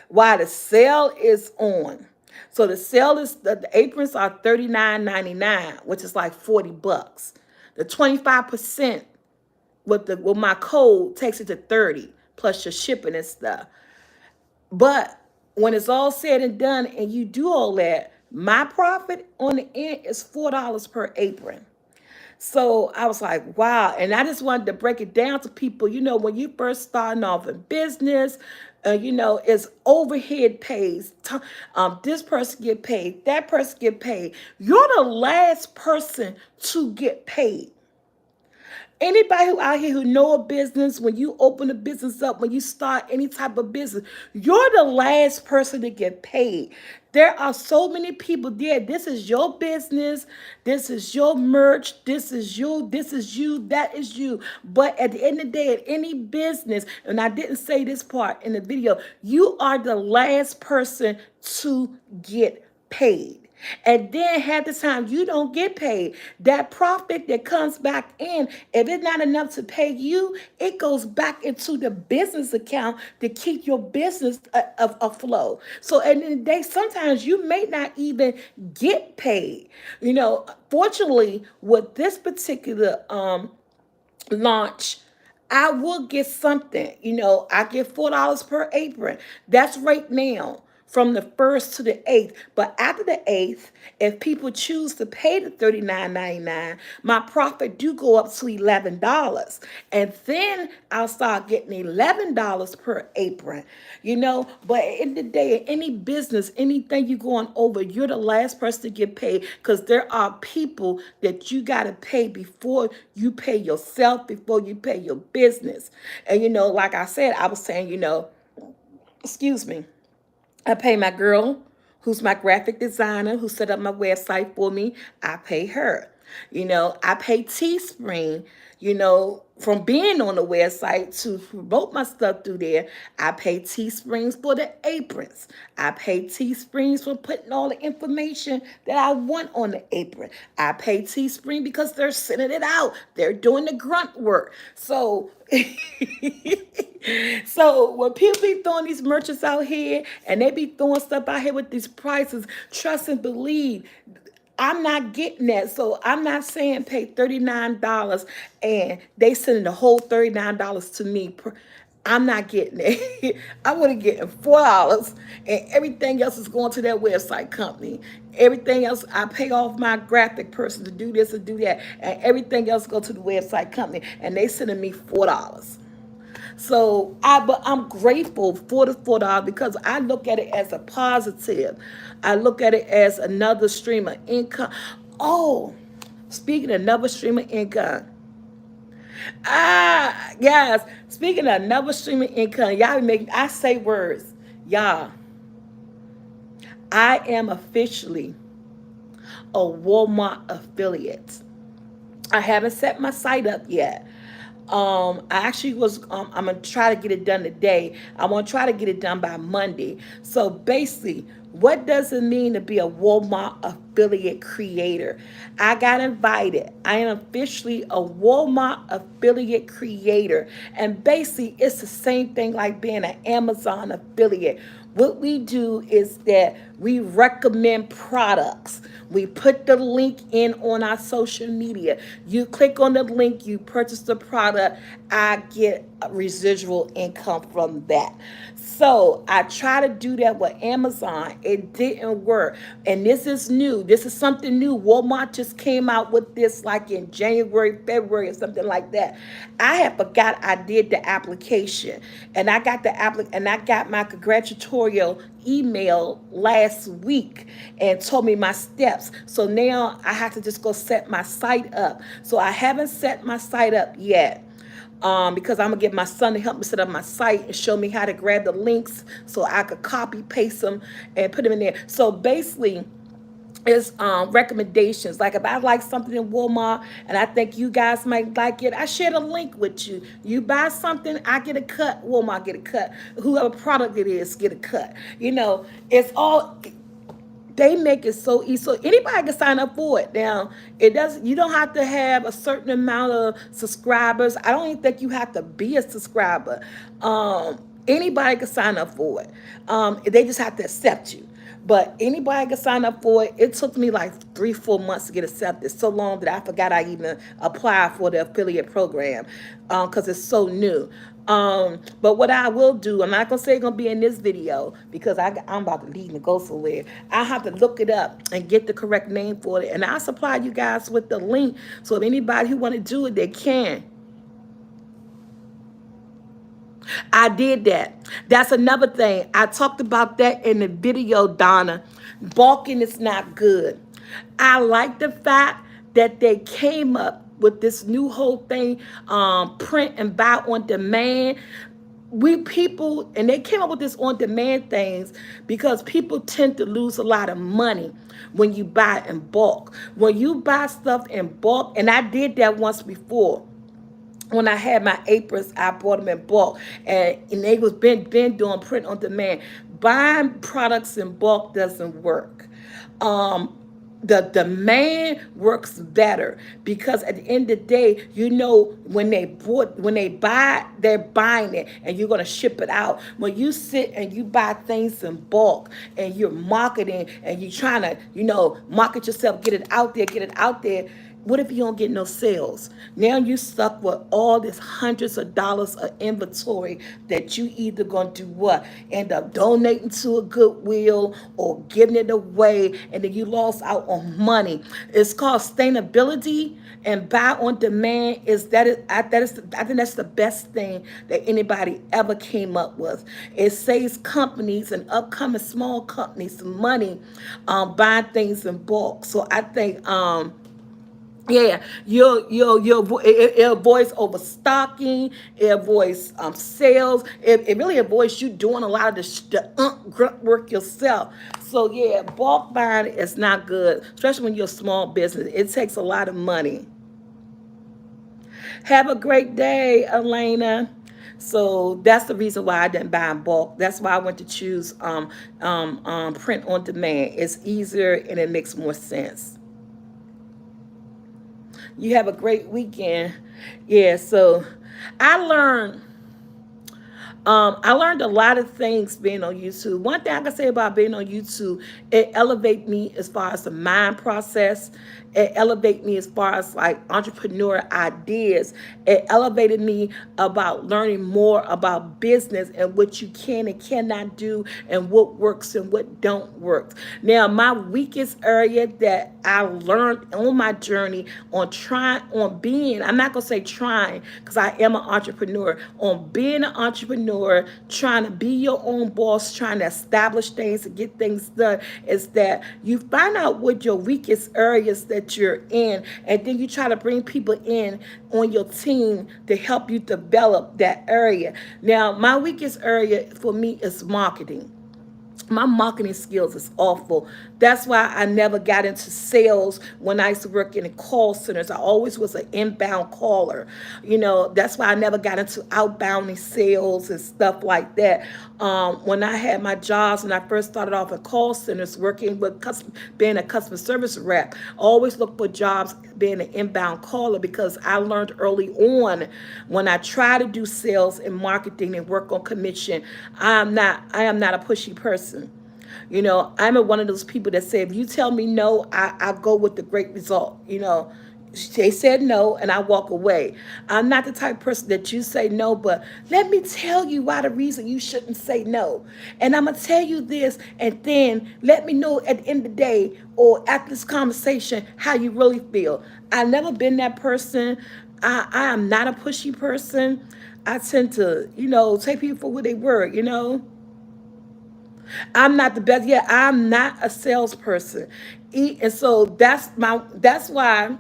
While the sale is on. So the sale is the aprons are $39.99, which is like $40. The 25% with my code takes it to 30 plus your shipping and stuff. But when it's all said and done and you do all that, my profit on the end is $4 per apron. So I was like, wow. And I just wanted to break it down to people. When you first starting off in business, it's overhead pays. This person get paid, that person get paid. You're the last person to get paid. Anybody who out here who know a business, when you open a business up, when you start any type of business, you're the last person to get paid. There are so many people there. This is your business. This is your merch. This is you. That is you. But at the end of the day, at any business, and I didn't say this part in the video, you are the last person to get paid. And then half the time you don't get paid. That profit that comes back in, if it's not enough to pay you, it goes back into the business account to keep your business afloat. So at the end of the day, sometimes you may not even get paid. Fortunately, with this particular launch, I will get something. I get $4 per apron. That's right now. from the 1st to the 8th. But after the 8th, if people choose to pay the $39.99, my profit do go up to $11. And then I'll start getting $11 per apron, But at the end of the day, in any business, anything you're going over, you're the last person to get paid, because there are people that you got to pay before you pay yourself, before you pay your business. And, like I said, I was saying, excuse me, I pay my girl, who's my graphic designer, who set up my website for me. I pay her. I pay Teespring, from being on the website to promote my stuff through there. I pay Teesprings for the aprons. I pay Teesprings for putting all the information that I want on the apron. I pay Teespring because they're sending it out. They're doing the grunt work. So so when people be throwing these merchants out here and they be throwing stuff out here with these prices, trust and believe, I'm not getting that. So I'm not saying pay $39 and they sending the whole $39 to me. I'm not getting it. I would have getting $4 and everything else is going to that website company. Everything else, I pay off my graphic person to do this and do that, and everything else go to the website company, and they sending me $4. But I'm grateful for the $4 because I look at it as a positive. I look at it as another stream of income. Oh, speaking of another stream of income. Guys, speaking of another stream of income, y'all be making, I say words. Y'all, I am officially a Walmart affiliate. I haven't set my site up yet. I actually was, I'm going to try to get it done today. I want to try to get it done by Monday. So basically, what does it mean to be a Walmart affiliate creator? I got invited. I am officially a Walmart affiliate creator. And basically, it's the same thing like being an Amazon affiliate. What we do is that we recommend products. We put the link in on our social media. You click on the link, you purchase the product, I get a residual income from that. So I try to do that with Amazon. It didn't work. And this is new. This is something new. Walmart just came out with this like in January, February, or something like that. I had forgot I did the application. And I got and I got my congratulatory email last week and told me my steps. So now I have to just go set my site up. So I haven't set my site up yet. Because I'm gonna get my son to help me set up my site and show me how to grab the links so I could copy paste them and put them in there. So basically, it's recommendations. Like if I like something in Walmart and I think you guys might like it, I share the link with you. You buy something, I get a cut. Walmart get a cut. Whoever product it is get a cut. It's all. They make it so easy, so anybody can sign up for it. Now, it doesn't. You don't have to have a certain amount of subscribers. I don't even think you have to be a subscriber. Anybody can sign up for it. They just have to accept you. But anybody can sign up for it. It took me like 3-4 months to get accepted. So long that I forgot I even applied for the affiliate program because it's so new. But what I will do, I'm not going to say it's going to be in this video because I'm about to leave and go somewhere. I have to look it up and get the correct name for it. And I'll supply you guys with the link. So if anybody who want to do it, they can. I did that. That's another thing. I talked about that in the video, Donna. Balking is not good. I like the fact that they came up with this new whole thing, print and buy on demand. And they came up with this on demand things because people tend to lose a lot of money when you buy in bulk. When you buy stuff in bulk, and I did that once before. When I had my aprons, I bought them in bulk, and they was been doing print on demand. Buying products in bulk doesn't work. The demand works better because at the end of the day, when they buy, they're buying it, and you're gonna ship it out. When you sit and you buy things in bulk and you're marketing and you're trying to, market yourself, get it out there. What if you don't get no sales? Now you stuck with all this hundreds of dollars of inventory that you either gonna do what? End up donating to a Goodwill or giving it away, and then you lost out on money. It's called sustainability, and buy on demand I think that's the best thing that anybody ever came up with. It saves companies and upcoming small companies money buying things in bulk. So I think yeah, it avoids overstocking. It avoids sales. It really avoids you doing a lot of the grunt work yourself. So yeah, bulk buying is not good, especially when you're a small business. It takes a lot of money. Have a great day, Elena. So that's the reason why I didn't buy in bulk. That's why I went to choose print on demand. It's easier and it makes more sense. You have a great weekend. Yeah, so I learned I learned a lot of things being on YouTube. One thing I can say about being on YouTube, it elevated me as far as the mind process. It elevated me as far as like entrepreneur ideas. It elevated me about learning more about business and what you can and cannot do and what works and what don't work. Now, my weakest area that I learned on my journey on trying on being, I'm not gonna say trying because I am an entrepreneur, on being an entrepreneur, trying to be your own boss, trying to establish things and get things done, is that you find out what your weakest areas that you're in, and then you try to bring people in on your team to help you develop that area. Now, my weakest area for me is marketing. My marketing skills is awful. That's why I never got into sales when I used to work in the call centers. I always was an inbound caller. That's why I never got into outbound sales and stuff like that. When I had my jobs, when I first started off at call centers, working with being a customer service rep, I always looked for jobs being an inbound caller because I learned early on when I try to do sales and marketing and work on commission, I am not a pushy person. I'm one of those people that say, if you tell me no, I go with the great result. They said no and I walk away. I'm not the type of person that you say no, but let me tell you why the reason you shouldn't say no. And I'm going to tell you this, and then let me know at the end of the day or after this conversation how you really feel. I've never been that person. I am not a pushy person. I tend to, take people for what they were. I'm not the best. Yeah, I'm not a salesperson. And so that's why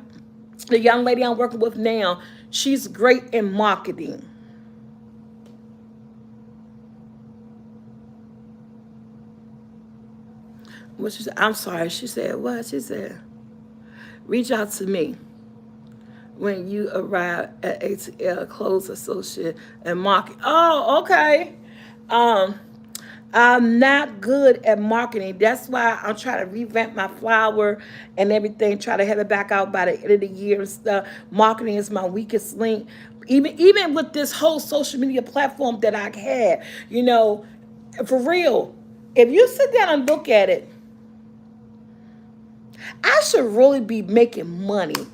the young lady I'm working with now, she's great in marketing. What she said? I'm sorry. She said what? She said, reach out to me when you arrive at ATL Clothes Associate and market. Oh, okay. Um, I'm not good at marketing. That's why I'm trying to revamp my flower and everything, try to have it back out by the end of the year and stuff. Marketing is my weakest link. Even with this whole social media platform that I had, for real, if you sit down and look at it, I should really be making money.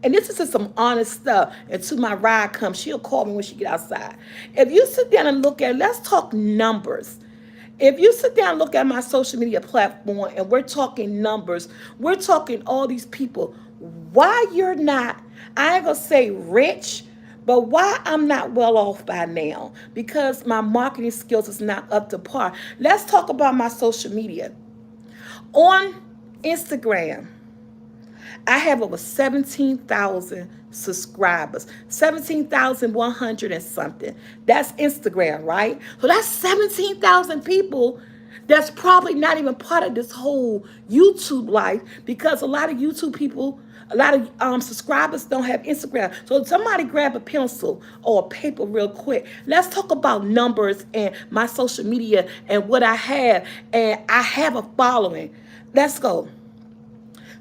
And this is just some honest stuff. Until my ride comes, she'll call me when she get outside. If you sit down and look at it, let's talk numbers. If you sit down and look at my social media platform and we're talking numbers, we're talking all these people. Why you're not, I ain't gonna say rich, but why I'm not well off by now? Because my marketing skills is not up to par. Let's talk about my social media. On Instagram, I have over 17,000 subscribers, 17,100 and something. That's Instagram, right? So that's 17,000 people that's probably not even part of this whole YouTube life, because a lot of YouTube people, a lot of subscribers don't have Instagram. So somebody grab a pencil or a paper real quick. Let's talk about numbers and my social media and what I have. And I have a following. Let's go.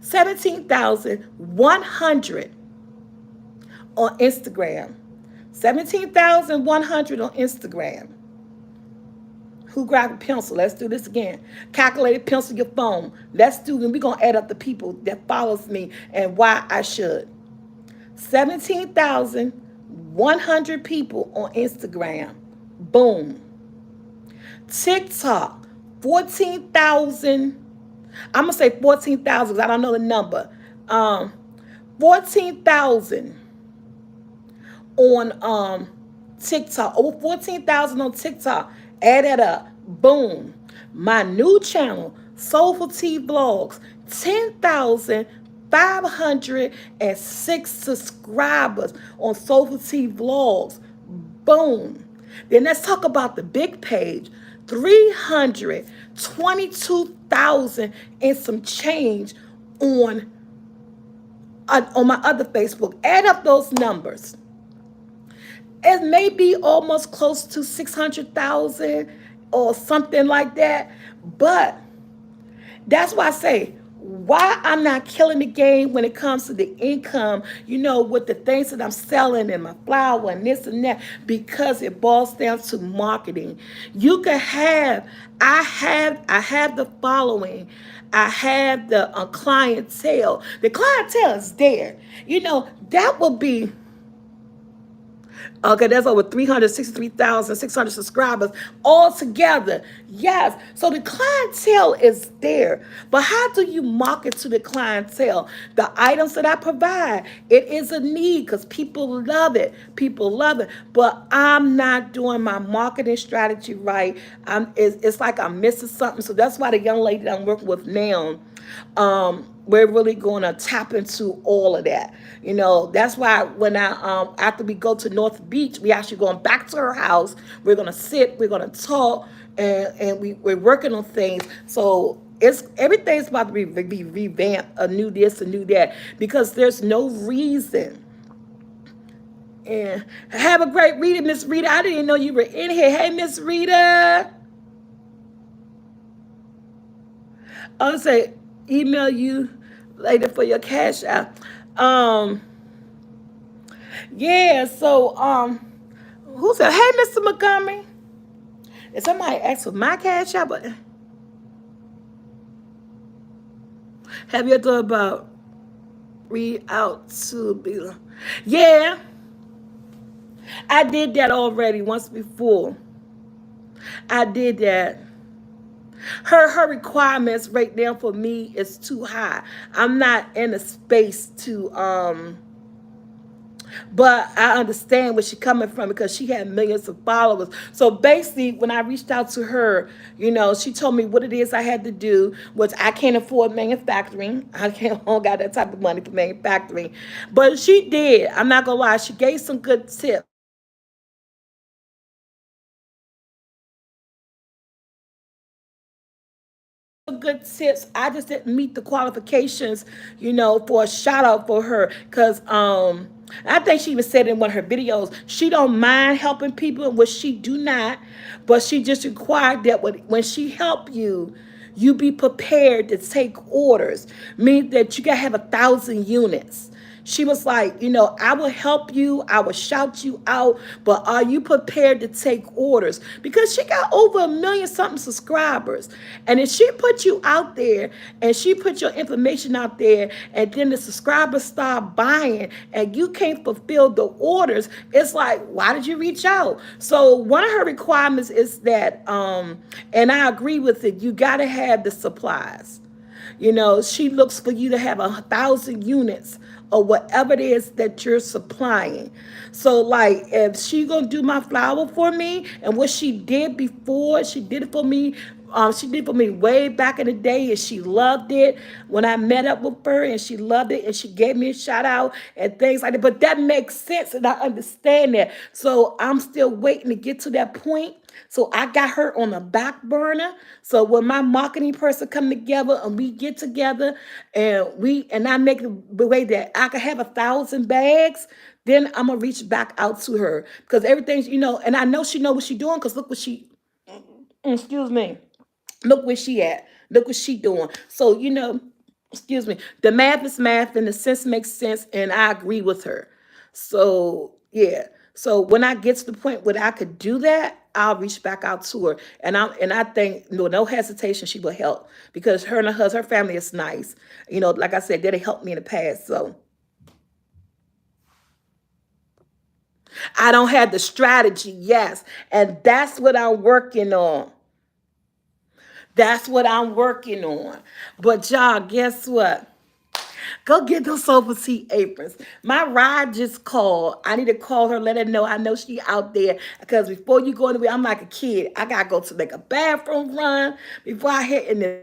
17,100 on Instagram. 17,100 on Instagram. Who grabbed a pencil? Let's do this again. Calculated pencil your phone. Let's do, and we're gonna add up the people that follows me and why I should. 17,100 people on Instagram. Boom. TikTok, 14,000. I'm gonna say 14,000 because I don't know the number. 14,000 on TikTok. Over 14,000 on TikTok. Add that up. Boom. My new channel, Soulful Tea Vlogs, 10,506 subscribers on Soulful Tea Vlogs. Boom. Then let's talk about the big page. 322,000 and some change on on my other Facebook. Add up those numbers. It may be almost close to 600,000 or something like that. But that's why I say, why I'm not killing the game when it comes to the income, with the things that I'm selling and my flour and this and that, because it boils down to marketing. You can have, I have the following. I have the clientele. The clientele is there. That will be. Okay, that's over 363,600 subscribers altogether. Yes. So the clientele is there. But how do you market to the clientele? The items that I provide, it is a need because people love it. People love it. But I'm not doing my marketing strategy right. It's like I'm missing something. So that's why the young lady that I'm working with now, we're really going to tap into all of that. That's why when after we go to North Beach, we actually going back to her house. We're going to sit, we're going to talk, and we're working on things. So it's everything's about to be revamped, a new this, a new that, because there's no reason. And have a great reading, Miss Rita. I didn't know you were in here. Hey, Miss Rita. I'll say email you later for your cash out. Um, yeah, so who said, hey, Mr. Montgomery? If somebody asked for my cash out, but have you thought about read out to be? Yeah, I did that already once before. I did that. Her requirements right now for me is too high. I'm not in a space to but I understand where she's coming from because she had millions of followers. So basically, when I reached out to her, she told me what it is I had to do, which I can't afford manufacturing. I don't got that type of money for manufacturing. But she did. I'm not gonna lie. She gave some good tips. Good tips. I just didn't meet the qualifications, for a shout out for her. Cause I think she even said in one of her videos, she don't mind helping people, which she do not, but she just required that when she help you, you be prepared to take orders. Means that you gotta have 1,000 units. She was like, I will help you, I will shout you out, but are you prepared to take orders? Because she got over 1 million something subscribers. And if she put you out there and she put your information out there and then the subscribers start buying and you can't fulfill the orders, it's like, why did you reach out? So one of her requirements is that, and I agree with it, you got to have the supplies. She looks for you to have 1,000 units or whatever it is that you're supplying. So, like, if she gonna do my flower for me, and what she did before, she did it for me. She did for me way back in the day, and she loved it when I met up with her, and she loved it, and she gave me a shout out and things like that. But that makes sense, and I understand that. So I'm still waiting to get to that point. So I got her on the back burner. So when my marketing person come together and we get together and I make the way that I can have 1,000 bags, then I'm gonna reach back out to her because everything's and I know she know what she's doing because look what she excuse me. Look where she at. Look what she doing. So, excuse me, the math is math and the sense makes sense, and I agree with her. So, yeah. So when I get to the point where I could do that, I'll reach back out to her, and I think no hesitation she will help, because her and her husband, her family is nice. Like I said, they helped me in the past, so I don't have the strategy. Yes, and that's what I'm working on. That's what I'm working on. But y'all, guess what? Go get those Soulful Tea aprons. My ride just called. I need to call her, let her know I know she out there. Because before you go anywhere, I'm like a kid. I gotta go to like a bathroom run before I hit in the